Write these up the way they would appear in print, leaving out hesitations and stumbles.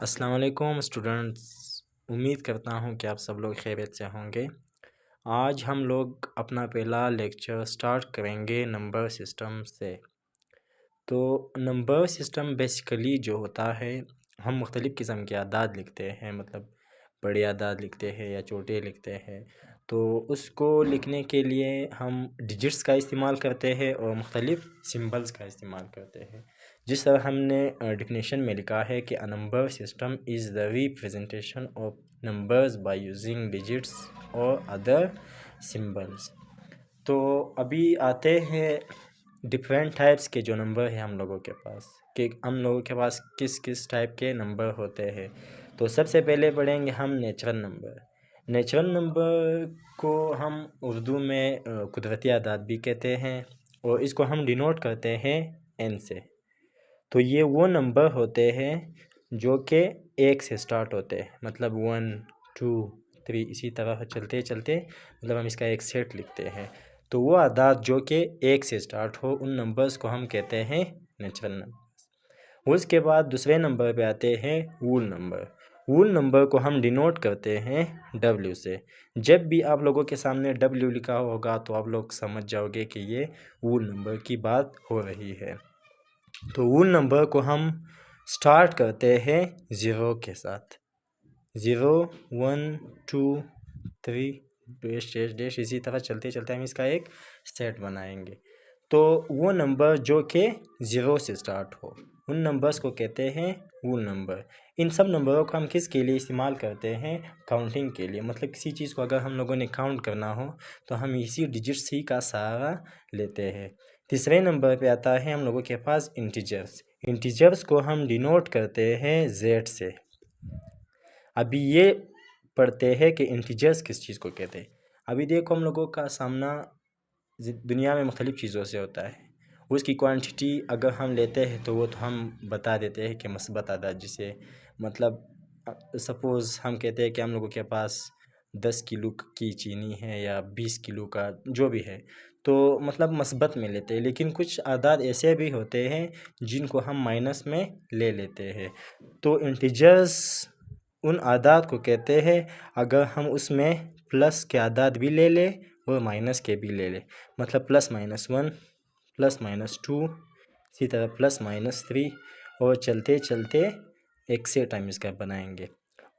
अस्सलाम वालेकुम स्टूडेंट्स। उम्मीद करता हूँ कि आप सब लोग खैरियत से होंगे। आज हम लोग अपना पहला लेक्चर स्टार्ट करेंगे नंबर सिस्टम से। तो नंबर सिस्टम बेसिकली जो होता है, हम मुख्तलिफ़ किस्म के अदाद लिखते हैं, मतलब बड़े अदाद लिखते हैं या छोटे लिखते हैं। तो उसको लिखने के लिए हम डिजिट्स का इस्तेमाल करते हैं और मुख्तलिफ़ सिंबल्स का इस्तेमाल करते हैं। जिस तरह हमने डेफिनेशन में लिखा है कि a number system is the representation of numbers by using digits और अदर सिंबल्स। तो अभी आते हैं डिफरेंट टाइप्स के जो नंबर है हम लोगों के पास, कि हम लोगों के पास किस किस टाइप के नंबर होते हैं। तो सबसे पहले पढ़ेंगे हम नेचुरल नंबर। नेचुरल नंबर को हम उर्दू में कुदरती आदाद भी कहते हैं और इसको हम डिनोट करते हैं एन से। तो ये वो नंबर होते हैं जो कि एक से स्टार्ट होते हैं, मतलब 1 2 3 इसी तरह चलते चलते मतलब हम इसका एक सेट लिखते हैं। तो वो आदाद जो कि एक से स्टार्ट हो, उन नंबर्स को हम कहते हैं नेचुरल नंबर। उसके बाद दूसरे नंबर पे आते हैं वूल नंबर। वूल नंबर को हम डिनोट करते हैं W से। जब भी आप लोगों के सामने W लिखा होगा तो आप लोग समझ जाओगे कि ये वूल नंबर की बात हो रही है। तो वूल नंबर को हम स्टार्ट करते हैं 0 के साथ। 0 1 2 3 डैश डैश डैश इसी तरह चलते चलते हम इसका एक सेट बनाएंगे। तो वो नंबर जो कि 0 से स्टार्ट हो, उन नंबर्स को कहते हैं वूल नंबर। इन सब नंबरों को हम किस के लिए इस्तेमाल करते हैं? काउंटिंग के लिए। मतलब किसी चीज़ को अगर हम लोगों ने काउंट करना हो तो हम इसी डिजिट्स ही का सहारा लेते हैं। तीसरे नंबर पे आता है हम लोगों के पास इंटीजर्स। इंटीजर्स को हम डिनोट करते हैं Z से। अभी ये पढ़ते हैं कि इंटीजर्स किस चीज़ को कहते हैं। अभी देखो, हम लोगों का सामना दुनिया में मुख्तलिफ़ चीज़ों से होता है। उसकी क्वांटिटी अगर हम लेते हैं तो वो तो हम बता देते हैं कि मस्बत आदाद, जिसे मतलब सपोज़ हम कहते हैं कि हम लोगों के पास 10 किलो की चीनी है या 20 किलो का जो भी है, तो मतलब मस्बत में लेते हैं। लेकिन कुछ आदाद ऐसे भी होते हैं जिनको हम माइनस में ले लेते हैं। तो इंटीजर्स उन आदाद को कहते हैं अगर हम उसमें प्लस के आदाद भी ले लें और माइनस के भी ले लें। मतलब +-1 +-2 इसी तरह +-3 और चलते चलते एक से टाइम इसका बनाएंगे।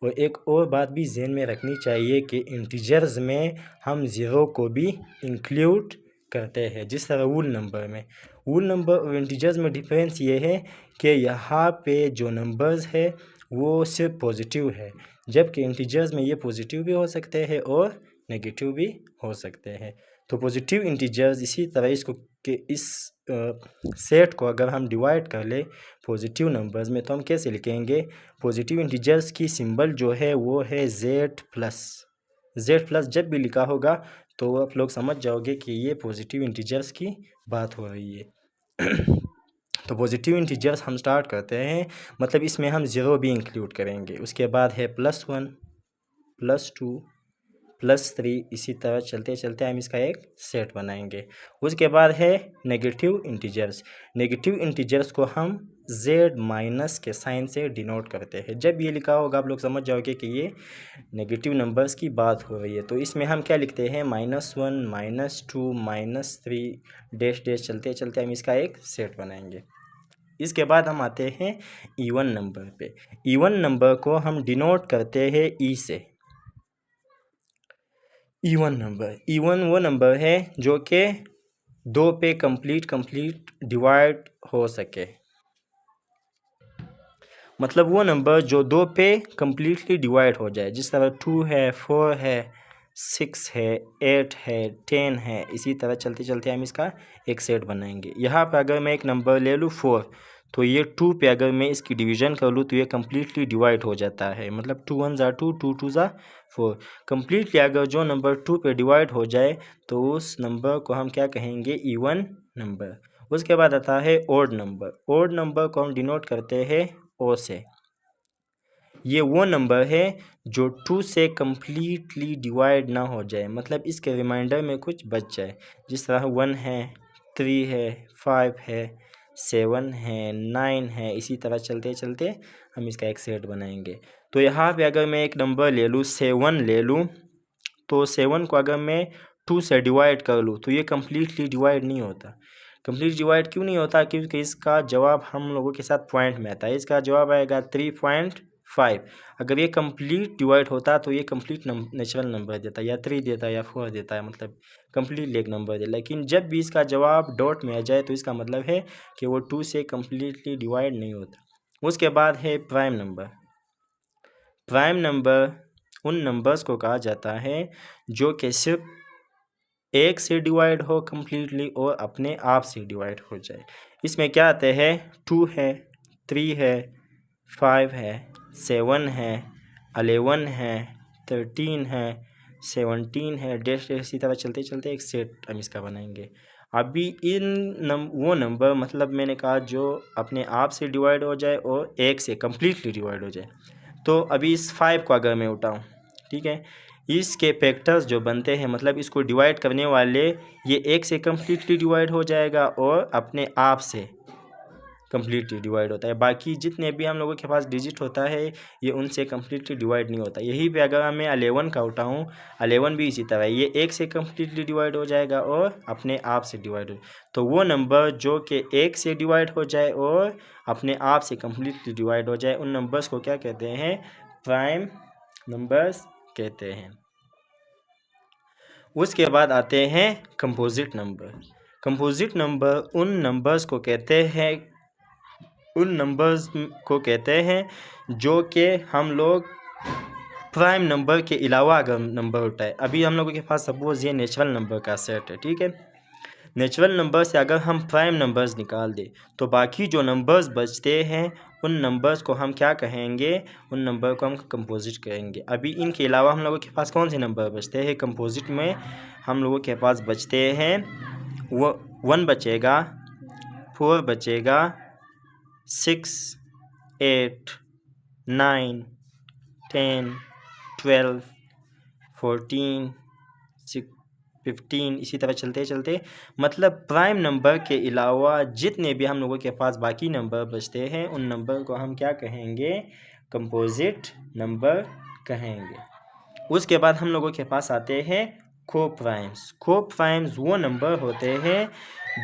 और एक और बात भी ज़हन में रखनी चाहिए कि इंटीजर्स में हम 0 को भी इंक्लूड करते हैं, जिस तरह वूल नंबर में। वूल नंबर और इंटीजर्स में डिफरेंस ये है कि यहाँ पे जो नंबर्स है वो सिर्फ पॉजिटिव है, जबकि इंटीजर्स में ये पॉजिटिव भी हो सकते हैं और नेगेटिव भी हो सकते हैं। तो पॉजिटिव इंटीजर्स इसी तरह इसको कि इस सेट को अगर हम डिवाइड कर ले पॉजिटिव नंबर्स में तो हम कैसे लिखेंगे? पॉजिटिव इंटीजर्स की सिंबल जो है वो है Z+। जब भी लिखा होगा तो आप लोग समझ जाओगे कि ये पॉजिटिव इंटीजर्स की बात हो रही है। तो पॉजिटिव इंटीजर्स हम स्टार्ट करते हैं, मतलब इसमें हम 0 भी इंक्लूड करेंगे। उसके बाद है +1 +2 +3 इसी तरह चलते चलते हम इसका एक सेट बनाएंगे। उसके बाद है नेगेटिव इंटीजर्स। नेगेटिव इंटीजर्स को हम Z- के साइन से डिनोट करते हैं। जब ये लिखा होगा आप लोग समझ जाओगे कि ये नेगेटिव नंबर्स की बात हो रही है। तो इसमें हम क्या लिखते हैं? -1 -2 -3 डैश डैश चलते चलते हम इसका एक सेट बनाएंगे। इसके बाद हम आते हैं इवन नंबर पे। इवन नंबर को हम डिनोट करते हैं E से। इवन वो नंबर है जो कि 2 पे कंप्लीट डिवाइड हो सके। मतलब वो नंबर जो 2 पे कम्प्लीटली डिवाइड हो जाए, जिस तरह 2 है, 4 है, 6 है, 8 है, 10 है, इसी तरह चलते चलते हम इसका एक सेट बनाएंगे। यहाँ पर अगर मैं एक नंबर ले लूँ 4, तो ये 2 पे अगर मैं इसकी डिवीज़न कर लूँ तो ये कम्प्लीटली डिवाइड हो जाता है। मतलब 2 1 = 2, 2 2 = 4। कम्प्लीटली अगर जो नंबर 2 पे डिवाइड हो जाए तो उस नंबर को हम क्या कहेंगे? Even number. उसके बाद आता है ओड नंबर। ओड नंबर को हम डिनोट करते हैं O से। ये वो नंबर है जो 2 से कम्प्लीटली डिवाइड ना हो जाए, मतलब इसके रिमाइंडर में कुछ बच जाए। जिस तरह 1 है, 3 है, 5 है, 7 है, 9 है, इसी तरह चलते चलते हम इसका एक सेट बनाएंगे। तो यहाँ पे अगर मैं एक नंबर ले लूँ 7 ले लूँ, तो 7 को अगर मैं 2 से डिवाइड कर लूँ तो ये कम्प्लीटली डिवाइड नहीं होता। कम्प्लीट डिवाइड क्यों नहीं होता? क्योंकि इसका जवाब हम लोगों के साथ पॉइंट में आता है। इसका जवाब आएगा 3.5। अगर ये कम्प्लीट डिवाइड होता तो ये कम्प्लीट नेचुरल नंबर देता, या 3 देता या 4 देता है, मतलब कम्प्लीटली एक नंबर दे। लेकिन जब भी इसका जवाब डॉट में आ जाए तो इसका मतलब है कि वो 2 से कम्प्लीटली डिवाइड नहीं होता। उसके बाद है प्राइम नंबर। प्राइम नंबर उन नंबर्स को कहा जाता है जो कि सिर्फ 1 से डिवाइड हो कम्प्लीटली और अपने आप से डिवाइड हो जाए। इसमें क्या आते हैं? 2 है, 3 है, 5 है, 7 है, 11 है, 13 है, 17 है, डैश इसी तरह चलते चलते एक सेट हम इसका बनाएंगे। अभी वो नंबर, मतलब मैंने कहा जो अपने आप से डिवाइड हो जाए और 1 से कम्प्लीटली डिवाइड हो जाए। तो अभी इस 5 को अगर मैं उठाऊँ, ठीक है, इसके फैक्टर्स जो बनते हैं, मतलब इसको डिवाइड करने वाले, ये 1 से कम्प्लीटली डिवाइड हो जाएगा और अपने आप से कम्प्लीटली डिवाइड होता है। बाकी जितने भी हम लोगों के पास डिजिट होता है ये उनसे कम्प्लीटली डिवाइड नहीं होता। यही पे अगर मैं 11 का उठाऊँ, 11 भी इसी तरह ये 1 से कम्प्लीटली डिवाइड हो जाएगा और अपने आप से डिवाइड हो। तो वो नंबर जो कि 1 से डिवाइड हो जाए और अपने आप से कम्प्लीटली डिवाइड हो जाए, उन नंबर्स को क्या कहते हैं? प्राइम नंबर्स कहते हैं। उसके बाद आते हैं कंपोजिट नंबर। कंपोजिट नंबर उन नंबर्स को कहते हैं जो कि हम लोग प्राइम नंबर के अलावा अगर नंबर उठाए। अभी हम लोगों के पास सपोज ये नेचुरल नंबर का सेट है, ठीक है। नेचुरल नंबर से अगर हम प्राइम नंबर्स निकाल दें तो बाकी जो नंबर्स बचते हैं उन नंबर्स को हम क्या कहेंगे? उन नंबर को हम कंपोजिट कहेंगे। अभी इनके अलावा हम लोगों के पास कौन से नंबर बचते हैं? कंपोजिट में हम लोगों के पास बचते हैं वो 1 बचेगा, 4 बचेगा, 6, 8, 9, 10, 12, 14, 15, इसी तरह चलते चलते, मतलब प्राइम नंबर के अलावा जितने भी हम लोगों के पास बाकी नंबर बचते हैं उन नंबर को हम क्या कहेंगे? कंपोजिट नंबर कहेंगे। उसके बाद हम लोगों के पास आते हैं को-प्राइम्स। को-प्राइम्स वो नंबर होते हैं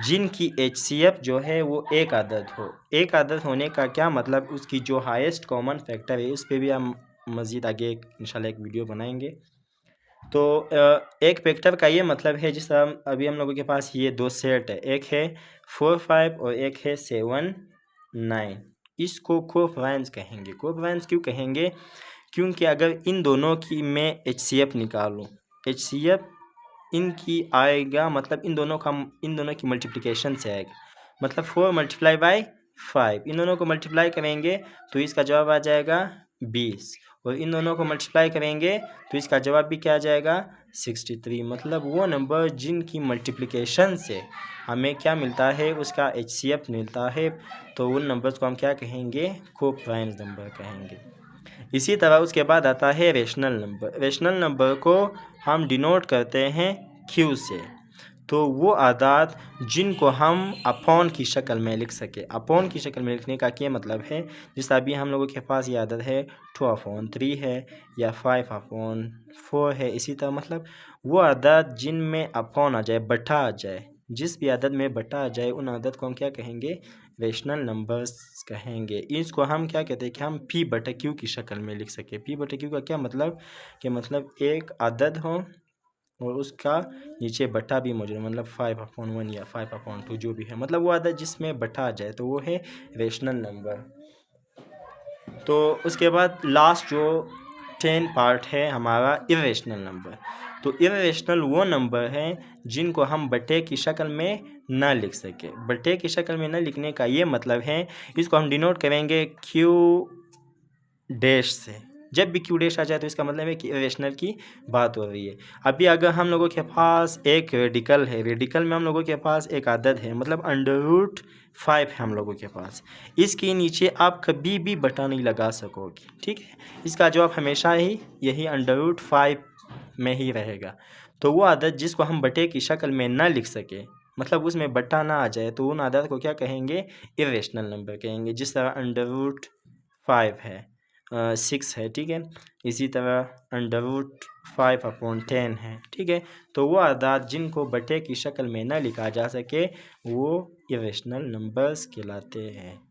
जिनकी HCF जो है वो एक आदद हो। एक आदद होने का क्या मतलब? उसकी जो हाईएस्ट कॉमन फैक्टर है उस पर भी हम मज़ीद आगे इंशाल्लाह एक वीडियो बनाएंगे। तो एक फैक्टर का ये मतलब है, जिस तरह अभी हम लोगों के पास ये 2 सेट है, एक है 4, 5 और एक है 7, 9। इसको को-प्राइम्स कहेंगे। को-प्राइम्स क्यों कहेंगे? क्योंकि अगर इन दोनों की मैं HCF निकालूँ, HCF इनकी आएगा, मतलब इन दोनों की मल्टीप्लिकेशन से आएगा। मतलब 4 मल्टीप्लाई बाई 5, इन दोनों को मल्टीप्लाई करेंगे तो इसका जवाब आ जाएगा 20, और इन दोनों को मल्टीप्लाई करेंगे तो इसका जवाब भी क्या आ जाएगा? 63। मतलब वो नंबर जिनकी मल्टीप्लिकेशन से हमें क्या मिलता है? उसका HCF मिलता है। तो उन नंबर्स को हम क्या कहेंगे? को-प्राइम नंबर कहेंगे। इसी तरह उसके बाद आता है रेशनल नंबर। रेशनल नंबर को हम डिनोट करते हैं Q से। तो वो आदाद जिनको हम अपॉन की शक्ल में लिख सके। अपॉन की शक्ल में लिखने का क्या मतलब है? जैसे अभी हम लोगों के पास ये आदत है 2/3 है या 5/4 है। इसी तरह मतलब वो आदत जिनमें अपॉन आ जाए, बटा आ जाए, जिस भी आदत में बटा आ जाए उन आदत को हम क्या कहेंगे? रेशनल नंबर्स कहेंगे। इसको हम क्या कहते हैं कि हम P/Q की शक्ल में लिख सके। P/Q का क्या मतलब? कि मतलब एक आदद हो और उसका नीचे बटा भी मौजूद है, मतलब 5/1 या 5/2 जो भी है, मतलब वो आदत जिसमें बटा आ जाए तो वो है रेशनल नंबर। तो उसके बाद लास्ट जो 10 पार्ट है हमारा इरेशनल नंबर। तो इरेशनल वो नंबर हैं जिनको हम बटे की शक्ल में ना लिख सके। बटे की शक्ल में न लिखने का ये मतलब है, इसको हम डिनोट करेंगे Q डैश से। जब भी Q डैश आ जाए तो इसका मतलब है कि इरेशनल की बात हो रही है। अभी अगर हम लोगों के पास एक रेडिकल है, रेडिकल में हम लोगों के पास एक आदद है, मतलब √5 है हम लोगों के पास, इसके नीचे आप कभी भी बटा नहीं लगा सकोगे, ठीक है। इसका जवाब हमेशा ही यही √5 में ही रहेगा। तो वो आदत जिसको हम बटे की शक्ल में ना लिख सके, मतलब उसमें बट्टा ना आ जाए, तो उन आदाद को क्या कहेंगे, इरेशनल नंबर कहेंगे। जिस तरह √5 है, 6 है, ठीक है। इसी तरह √5/10 है, ठीक है। तो वो आदाद जिनको बटे की शक्ल में ना लिखा जा सके वो इरेशनल नंबर्स कहलाते हैं।